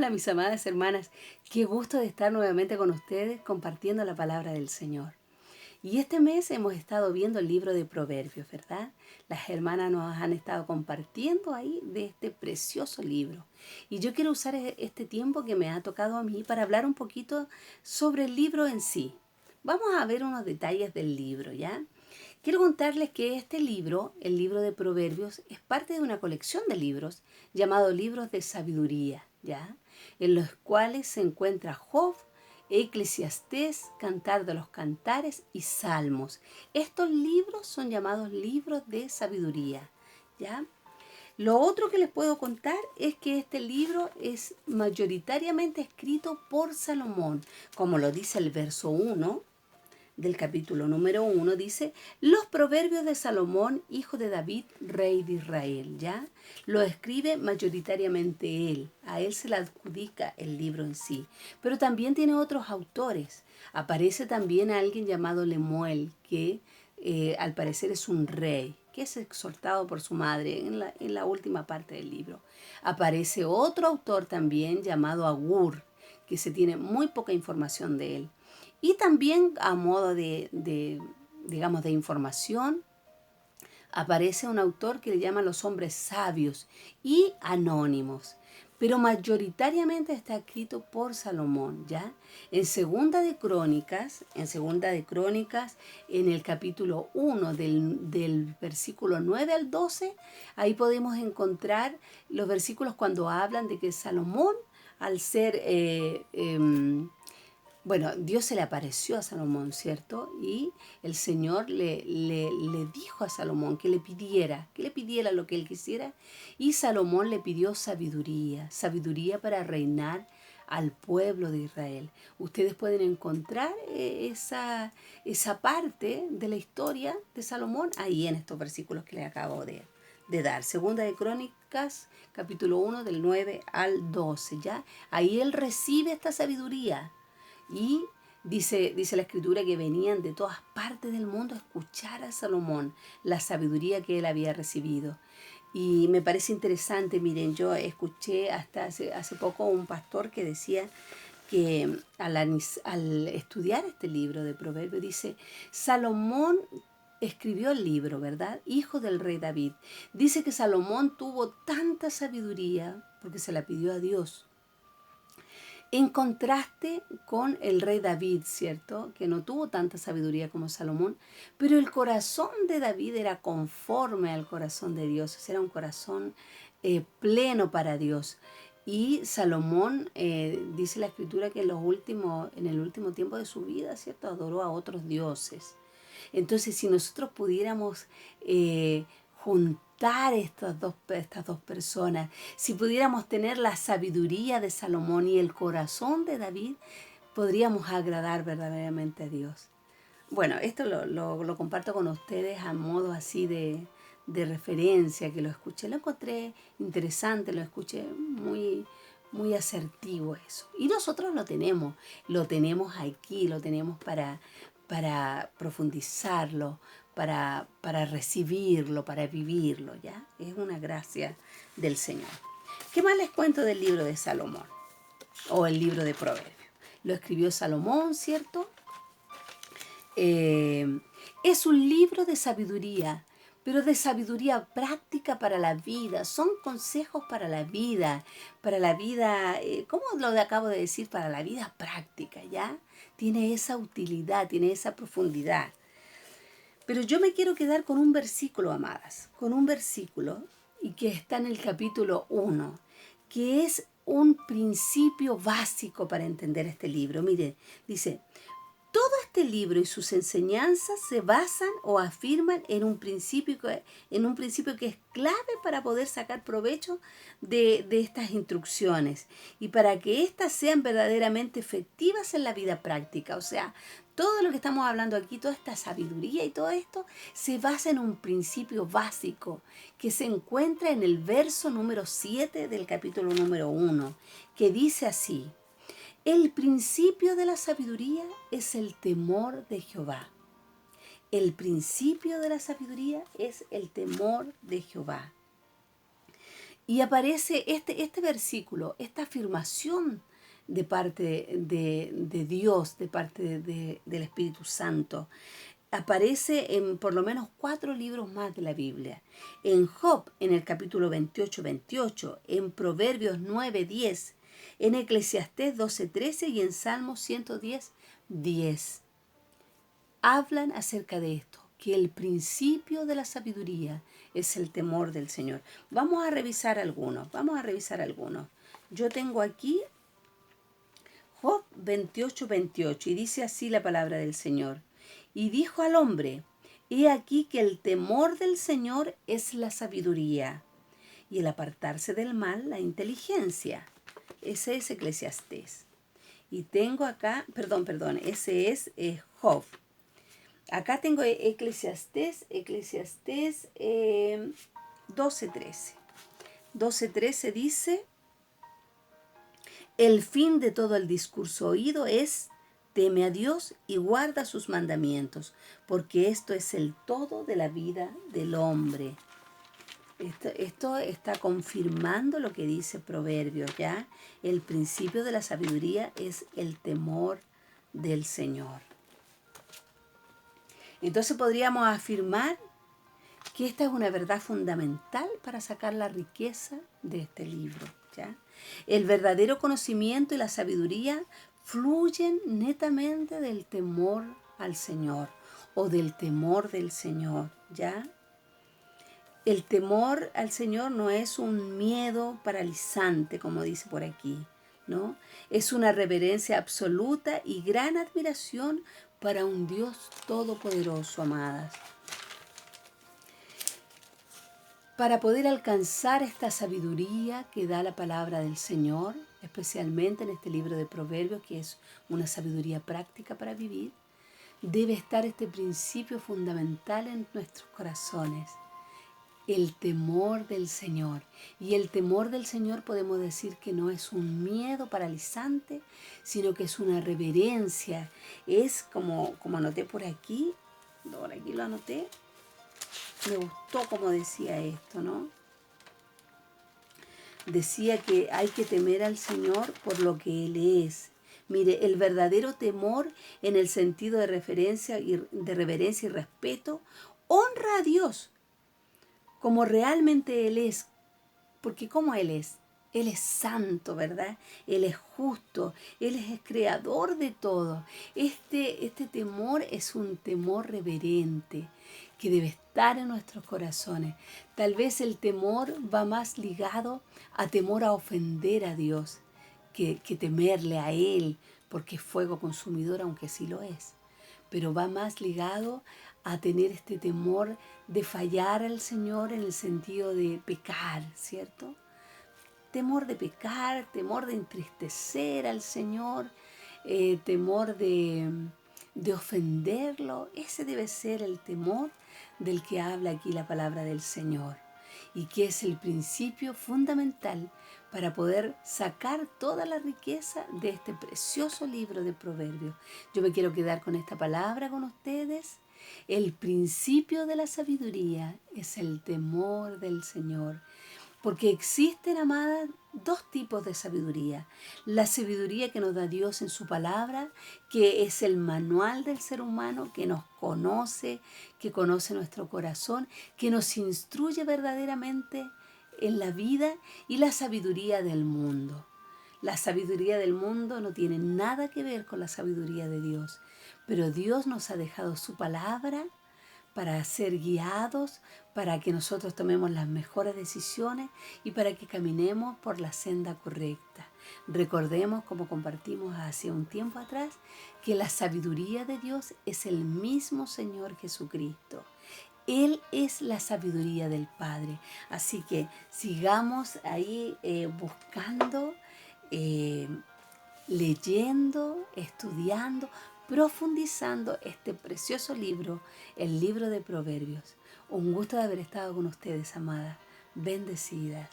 Hola mis amadas hermanas, qué gusto de estar nuevamente con ustedes compartiendo la palabra del Señor. Y este mes hemos estado viendo el libro de Proverbios, ¿verdad? Las hermanas nos han estado compartiendo ahí de este precioso libro. Y yo quiero usar este tiempo que me ha tocado a mí para hablar un poquito sobre el libro en sí. Vamos a ver unos detalles del libro, ¿ya? Quiero contarles que este libro, el libro de Proverbios, es parte de una colección de libros llamado Libros de Sabiduría, ¿ya? En los cuales se encuentra Job, Eclesiastés, Cantar de los Cantares y Salmos. Estos libros son llamados libros de sabiduría, ¿ya? Lo otro que les puedo contar es que este libro es mayoritariamente escrito por Salomón, como lo dice el verso 1 del capítulo número 1, dice, los proverbios de Salomón, hijo de David, rey de Israel, ¿ya? Lo escribe mayoritariamente él, a él se le adjudica el libro en sí, pero también tiene otros autores. Aparece también alguien llamado Lemuel, que al parecer es un rey, que es exhortado por su madre en la última parte del libro. Aparece otro autor también llamado Agur, que se tiene muy poca información de él. Y también a modo digamos, de información, aparece un autor que le llama los hombres sabios y anónimos. Pero mayoritariamente está escrito por Salomón, ¿ya? Segunda de Crónicas, en el capítulo 1 del versículo 9 al 12, ahí podemos encontrar los versículos cuando hablan de que Salomón, al ser bueno, Dios se le apareció a Salomón, ¿cierto? Y el Señor le dijo a Salomón que le pidiera lo que él quisiera. Y Salomón le pidió sabiduría, sabiduría para reinar al pueblo de Israel. Ustedes pueden encontrar esa parte de la historia de Salomón ahí en estos versículos que les acabo de dar. Segunda de Crónicas, capítulo 1, del 9 al 12, ¿ya? Ahí él recibe esta sabiduría. Y dice la escritura que venían de todas partes del mundo a escuchar a Salomón, la sabiduría que él había recibido. Y me parece interesante, miren, yo escuché hasta hace poco un pastor que decía que al estudiar este libro de Proverbios, dice, Salomón escribió el libro, ¿verdad? Hijo del rey David. Dice que Salomón tuvo tanta sabiduría porque se la pidió a Dios, en contraste con el rey David, ¿cierto? Que no tuvo tanta sabiduría como Salomón, pero el corazón de David era conforme al corazón de Dios, era un corazón pleno para Dios. Y Salomón, dice la escritura que en el último tiempo de su vida, ¿cierto? Adoró a otros dioses. Entonces, si nosotros pudiéramos juntar estas dos personas, si pudiéramos tener la sabiduría de Salomón y el corazón de David, podríamos agradar verdaderamente a Dios. Bueno, esto lo comparto con ustedes a modo así de referencia, que lo escuché, lo encontré interesante, lo escuché muy asertivo eso. Y nosotros lo tenemos aquí, lo tenemos para profundizarlo, para recibirlo, para vivirlo, ¿ya? Es una gracia del Señor. ¿Qué más les cuento del libro de Salomón? O el libro de Proverbios. Lo escribió Salomón, ¿cierto? Es un libro de sabiduría, pero de sabiduría práctica para la vida. Son consejos para la vida, ¿cómo lo acabo de decir? Para la vida práctica, ¿ya? Tiene esa utilidad, tiene esa profundidad. Pero yo me quiero quedar con un versículo, amadas, con un versículo, y que está en el capítulo 1, que es un principio básico para entender este libro. Mire, dice, todo este libro y sus enseñanzas se basan o afirman en un principio que es clave para poder sacar provecho de estas instrucciones y para que éstas sean verdaderamente efectivas en la vida práctica. O sea, todo lo que estamos hablando aquí, toda esta sabiduría y todo esto, se basa en un principio básico que se encuentra en el verso número 7 del capítulo número 1, que dice así. El principio de la sabiduría es el temor de Jehová. El principio de la sabiduría es el temor de Jehová. Y aparece este versículo, esta afirmación de parte de Dios, de parte del Espíritu Santo. Aparece en por lo menos 4 libros más de la Biblia. En Job, en el capítulo 28, en Proverbios 9:10, en Eclesiastés 12:13 y en Salmos 110:10. Hablan acerca de esto, que el principio de la sabiduría es el temor del Señor. Vamos a revisar algunos. Yo tengo aquí Job 28:28 y dice así la palabra del Señor. Y dijo al hombre, he aquí que el temor del Señor es la sabiduría y el apartarse del mal la inteligencia. Ese es Eclesiastés. Y tengo acá, ese es Job. Acá tengo Eclesiastés 12:13. 12:13 dice, el fin de todo el discurso oído es, teme a Dios y guarda sus mandamientos, porque esto es el todo de la vida del hombre. Esto está confirmando lo que dice Proverbios, ¿ya? El principio de la sabiduría es el temor del Señor. Entonces podríamos afirmar que esta es una verdad fundamental para sacar la riqueza de este libro, ¿ya? El verdadero conocimiento y la sabiduría fluyen netamente del temor al Señor o del temor del Señor, ¿ya? El temor al Señor no es un miedo paralizante, como dice por aquí, ¿no? Es una reverencia absoluta y gran admiración para un Dios todopoderoso, amadas. Para poder alcanzar esta sabiduría que da la palabra del Señor, especialmente en este libro de Proverbios, que es una sabiduría práctica para vivir, debe estar este principio fundamental en nuestros corazones, el temor del Señor. Y el temor del Señor podemos decir que no es un miedo paralizante, sino que es una reverencia. Es como anoté por aquí lo anoté. Me gustó como decía esto, ¿no? Decía que hay que temer al Señor por lo que Él es. Mire, el verdadero temor en el sentido de reverencia y respeto honra a Dios como realmente Él es. Porque como Él es santo, ¿verdad? Él es justo, Él es el creador de todo. Este temor es un temor reverente que debe estar en nuestros corazones. Tal vez el temor va más ligado a temor a ofender a Dios que temerle a Él, porque es fuego consumidor, aunque sí lo es. Pero va más ligado a tener este temor de fallar al Señor en el sentido de pecar, ¿cierto? Temor de pecar, temor de entristecer al Señor, temor de ofenderlo. Ese debe ser el temor del que habla aquí la palabra del Señor y que es el principio fundamental para poder sacar toda la riqueza de este precioso libro de Proverbios. Yo me quiero quedar con esta palabra con ustedes. El principio de la sabiduría es el temor del Señor. Porque existen, amadas, 2 tipos de sabiduría. La sabiduría que nos da Dios en su palabra, que es el manual del ser humano, que nos conoce, que conoce nuestro corazón, que nos instruye verdaderamente en la vida, y la sabiduría del mundo. La sabiduría del mundo no tiene nada que ver con la sabiduría de Dios, pero Dios nos ha dejado su palabra para ser guiados, para que nosotros tomemos las mejores decisiones y para que caminemos por la senda correcta. Recordemos, como compartimos hace un tiempo atrás, que la sabiduría de Dios es el mismo Señor Jesucristo. Él es la sabiduría del Padre. Así que sigamos ahí buscando, leyendo, estudiando, profundizando este precioso libro, el libro de Proverbios. Un gusto de haber estado con ustedes, amadas, bendecidas.